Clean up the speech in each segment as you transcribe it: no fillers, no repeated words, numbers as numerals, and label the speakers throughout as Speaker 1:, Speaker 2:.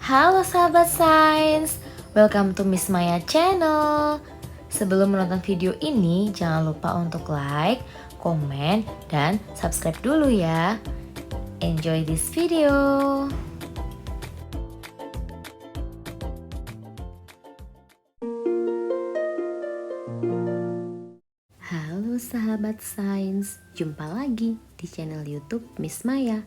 Speaker 1: Halo sahabat sains, welcome to Miss Maya channel. Sebelum menonton video ini, jangan lupa untuk like, komen, dan subscribe dulu ya. Enjoy this video. Halo sahabat sains, jumpa lagi di channel YouTube Miss Maya.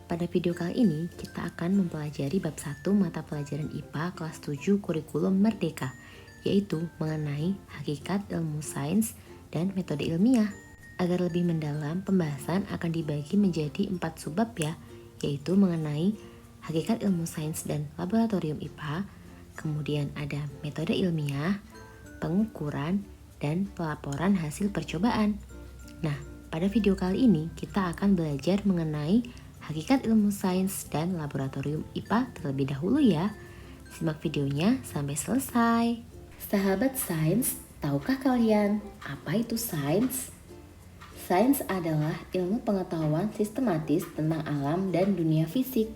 Speaker 1: Pada video kali ini, kita akan mempelajari bab 1 mata pelajaran IPA kelas 7 kurikulum Merdeka, yaitu mengenai hakikat ilmu sains dan metode ilmiah. Agar lebih mendalam, pembahasan akan dibagi menjadi 4 subbab ya, yaitu mengenai hakikat ilmu sains dan laboratorium IPA, kemudian ada metode ilmiah, pengukuran, dan pelaporan hasil percobaan. Nah, pada video kali ini kita akan belajar mengenai hakikat ilmu sains dan laboratorium IPA terlebih dahulu ya. Simak videonya sampai selesai. Sahabat sains, tahukah kalian apa itu sains? Sains adalah ilmu pengetahuan sistematis tentang alam dan dunia fisik.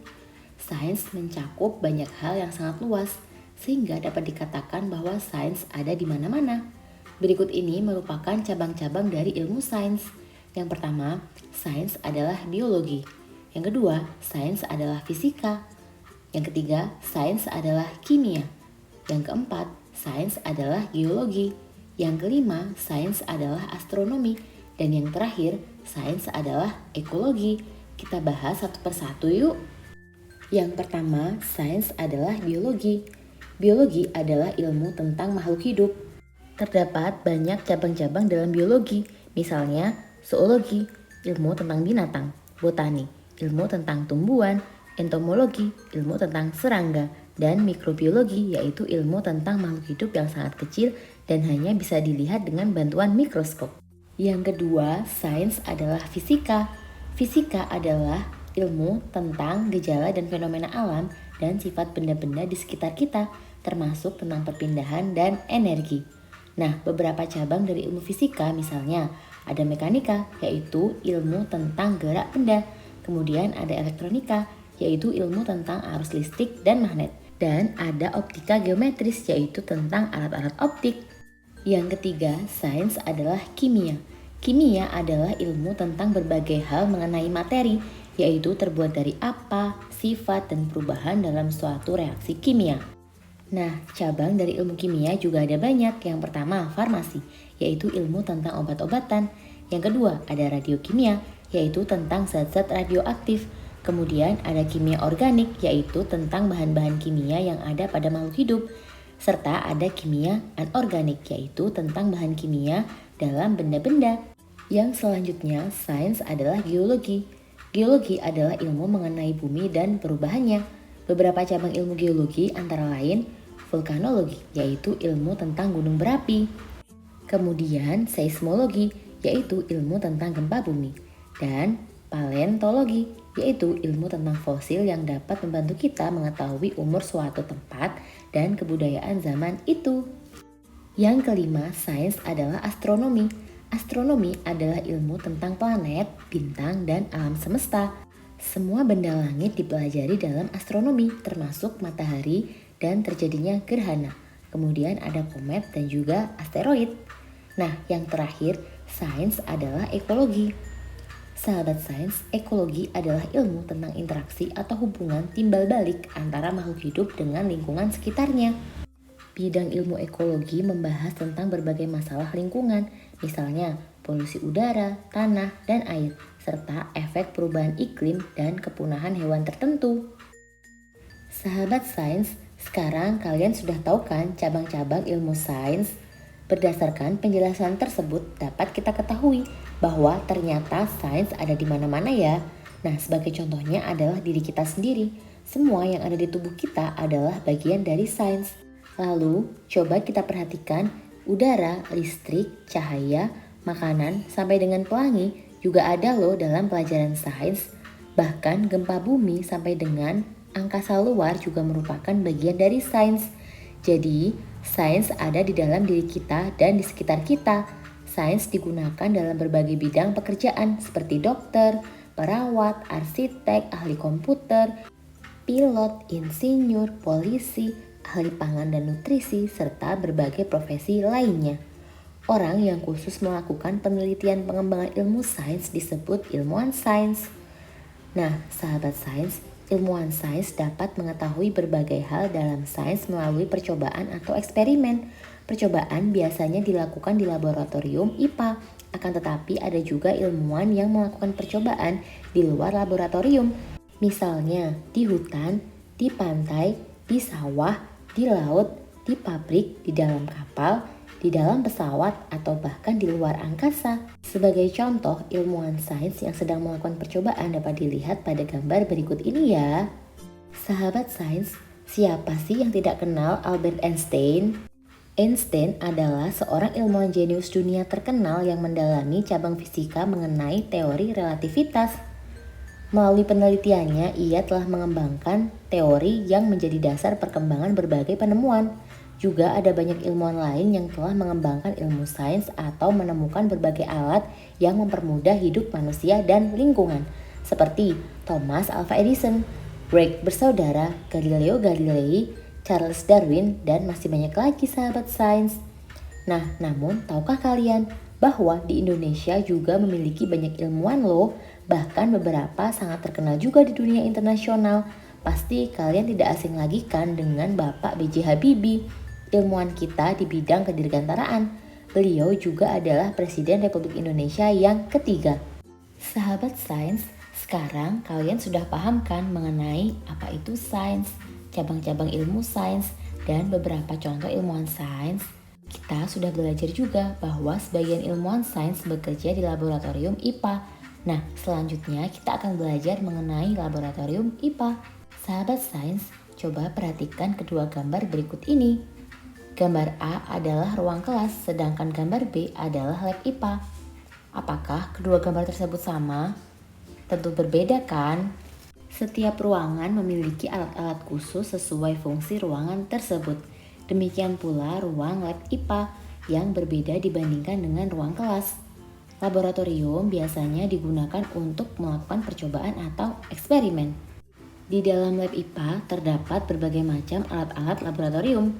Speaker 1: Sains mencakup banyak hal yang sangat luas, sehingga dapat dikatakan bahwa sains ada di mana-mana. Berikut ini merupakan cabang-cabang dari ilmu sains. Yang pertama, sains adalah biologi. Yang kedua, sains adalah fisika. Yang ketiga, sains adalah kimia. Yang keempat, sains adalah geologi. Yang kelima, sains adalah astronomi. Dan yang terakhir, sains adalah ekologi. Kita bahas satu persatu yuk. Yang pertama, sains adalah biologi. Biologi adalah ilmu tentang makhluk hidup. Terdapat banyak cabang-cabang dalam biologi, misalnya zoologi, ilmu tentang binatang, botani, ilmu tentang tumbuhan, entomologi, ilmu tentang serangga, dan mikrobiologi yaitu ilmu tentang makhluk hidup yang sangat kecil dan hanya bisa dilihat dengan bantuan mikroskop. Yang kedua, sains adalah fisika. Fisika adalah ilmu tentang gejala dan fenomena alam dan sifat benda-benda di sekitar kita, termasuk tentang perpindahan dan energi. Nah, beberapa cabang dari ilmu fisika misalnya ada mekanika, yaitu ilmu tentang gerak benda. Kemudian ada elektronika, yaitu ilmu tentang arus listrik dan magnet. Dan ada optika geometris, yaitu tentang alat-alat optik. Yang ketiga, sains adalah kimia. Kimia adalah ilmu tentang berbagai hal mengenai materi, yaitu terbuat dari apa, sifat, dan perubahan dalam suatu reaksi kimia. Nah, cabang dari ilmu kimia juga ada banyak. Yang pertama, farmasi, yaitu ilmu tentang obat-obatan. Yang kedua, ada radiokimia, yaitu tentang zat-zat radioaktif. Kemudian ada kimia organik, yaitu tentang bahan-bahan kimia yang ada pada makhluk hidup. Serta ada kimia anorganik, yaitu tentang bahan kimia dalam benda-benda. Yang selanjutnya, sains adalah geologi. Geologi adalah ilmu mengenai bumi dan perubahannya. Beberapa cabang ilmu geologi antara lain vulkanologi, yaitu ilmu tentang gunung berapi. Kemudian seismologi, yaitu ilmu tentang gempa bumi. Dan paleontologi, yaitu ilmu tentang fosil yang dapat membantu kita mengetahui umur suatu tempat dan kebudayaan zaman itu. Yang kelima, sains adalah astronomi. Astronomi adalah ilmu tentang planet, bintang, dan alam semesta. Semua benda langit dipelajari dalam astronomi, termasuk matahari dan terjadinya gerhana. Kemudian ada komet dan juga asteroid. Nah, yang terakhir, sains adalah ekologi. Sahabat sains, ekologi adalah ilmu tentang interaksi atau hubungan timbal balik antara makhluk hidup dengan lingkungan sekitarnya. Bidang ilmu ekologi membahas tentang berbagai masalah lingkungan, misalnya polusi udara, tanah, dan air, serta efek perubahan iklim dan kepunahan hewan tertentu. Sahabat sains, sekarang kalian sudah tahu kan cabang-cabang ilmu sains? Berdasarkan penjelasan tersebut dapat kita ketahui bahwa ternyata sains ada di mana-mana ya. Nah, sebagai contohnya adalah diri kita sendiri. Semua yang ada di tubuh kita adalah bagian dari sains. Lalu, coba kita perhatikan udara, listrik, cahaya, makanan, sampai dengan pelangi juga ada loh dalam pelajaran sains. Bahkan gempa bumi sampai dengan angkasa luar juga merupakan bagian dari sains. Jadi, sains ada di dalam diri kita dan di sekitar kita. Sains digunakan dalam berbagai bidang pekerjaan seperti dokter, perawat, arsitek, ahli komputer, pilot, insinyur, polisi, ahli pangan dan nutrisi, serta berbagai profesi lainnya. Orang yang khusus melakukan penelitian pengembangan ilmu sains disebut ilmuwan sains. Nah, sahabat sains, ilmuwan sains dapat mengetahui berbagai hal dalam sains melalui percobaan atau eksperimen. Percobaan biasanya dilakukan di laboratorium IPA, akan tetapi ada juga ilmuwan yang melakukan percobaan di luar laboratorium. Misalnya di hutan, di pantai, di sawah, di laut, di pabrik, di dalam kapal, di dalam pesawat, atau bahkan di luar angkasa. Sebagai contoh, ilmuwan sains yang sedang melakukan percobaan dapat dilihat pada gambar berikut ini ya. Sahabat sains, siapa sih yang tidak kenal Albert Einstein? Einstein adalah seorang ilmuwan jenius dunia terkenal yang mendalami cabang fisika mengenai teori relativitas. Melalui penelitiannya, ia telah mengembangkan teori yang menjadi dasar perkembangan berbagai penemuan. Juga ada banyak ilmuwan lain yang telah mengembangkan ilmu sains atau menemukan berbagai alat yang mempermudah hidup manusia dan lingkungan, seperti Thomas Alva Edison, Wright bersaudara, Galileo Galilei, Charles Darwin, dan masih banyak lagi sahabat sains. Nah, namun tahukah kalian bahwa di Indonesia juga memiliki banyak ilmuwan loh, bahkan beberapa sangat terkenal juga di dunia internasional. Pasti kalian tidak asing lagi kan dengan Bapak B.J. Habibie, ilmuwan kita di bidang kedirgantaraan. Beliau juga adalah Presiden Republik Indonesia yang ketiga. Sahabat sains, sekarang kalian sudah paham kan mengenai apa itu sains, cabang-cabang ilmu sains, dan beberapa contoh ilmuwan sains. Kita sudah belajar juga bahwa sebagian ilmuwan sains bekerja di laboratorium IPA. Nah, selanjutnya kita akan belajar mengenai laboratorium IPA. Sahabat sains, coba perhatikan kedua gambar berikut ini. Gambar A adalah ruang kelas, sedangkan gambar B adalah lab IPA. Apakah kedua gambar tersebut sama? Tentu berbeda kan? Setiap ruangan memiliki alat-alat khusus sesuai fungsi ruangan tersebut. Demikian pula ruang lab IPA yang berbeda dibandingkan dengan ruang kelas. Laboratorium biasanya digunakan untuk melakukan percobaan atau eksperimen. Di dalam lab IPA terdapat berbagai macam alat-alat laboratorium.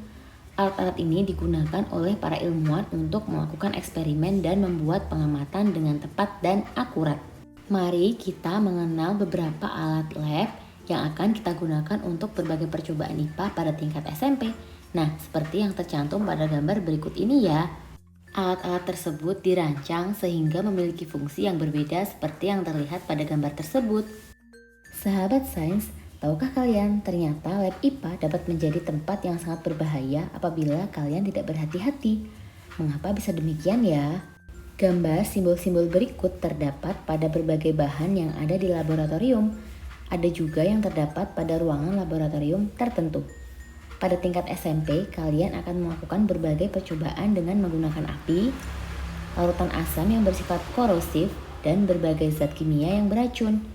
Speaker 1: Alat-alat ini digunakan oleh para ilmuwan untuk melakukan eksperimen dan membuat pengamatan dengan tepat dan akurat. Mari kita mengenal beberapa alat lab yang akan kita gunakan untuk berbagai percobaan IPA pada tingkat SMP. Nah, seperti yang tercantum pada gambar berikut ini ya. Alat-alat tersebut dirancang sehingga memiliki fungsi yang berbeda seperti yang terlihat pada gambar tersebut. Sahabat sains, tahukah kalian ternyata lab IPA dapat menjadi tempat yang sangat berbahaya apabila kalian tidak berhati-hati? Mengapa bisa demikian ya? Gambar simbol-simbol berikut terdapat pada berbagai bahan yang ada di laboratorium. Ada juga yang terdapat pada ruangan laboratorium tertentu. Pada tingkat SMP, kalian akan melakukan berbagai percobaan dengan menggunakan api, larutan asam yang bersifat korosif, dan berbagai zat kimia yang beracun.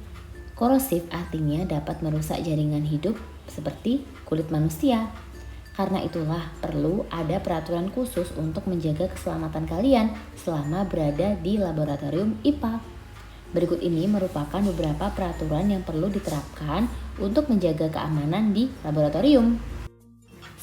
Speaker 1: Korosif artinya dapat merusak jaringan hidup seperti kulit manusia. Karena itulah perlu ada peraturan khusus untuk menjaga keselamatan kalian selama berada di laboratorium IPA. Berikut ini merupakan beberapa peraturan yang perlu diterapkan untuk menjaga keamanan di laboratorium.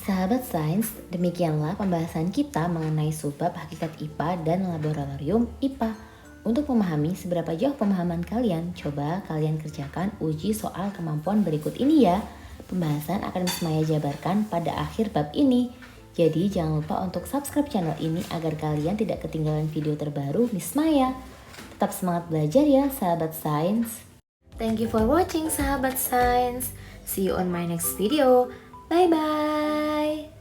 Speaker 1: Sahabat sains, demikianlah pembahasan kita mengenai subbab hakikat IPA dan laboratorium IPA. Untuk memahami seberapa jauh pemahaman kalian, coba kalian kerjakan uji soal kemampuan berikut ini ya. Pembahasan akan Miss Maya jabarkan pada akhir bab ini. Jadi jangan lupa untuk subscribe channel ini agar kalian tidak ketinggalan video terbaru Miss Maya. Tetap semangat belajar ya sahabat sains. Thank you for watching sahabat sains. See you on my next video. Bye bye.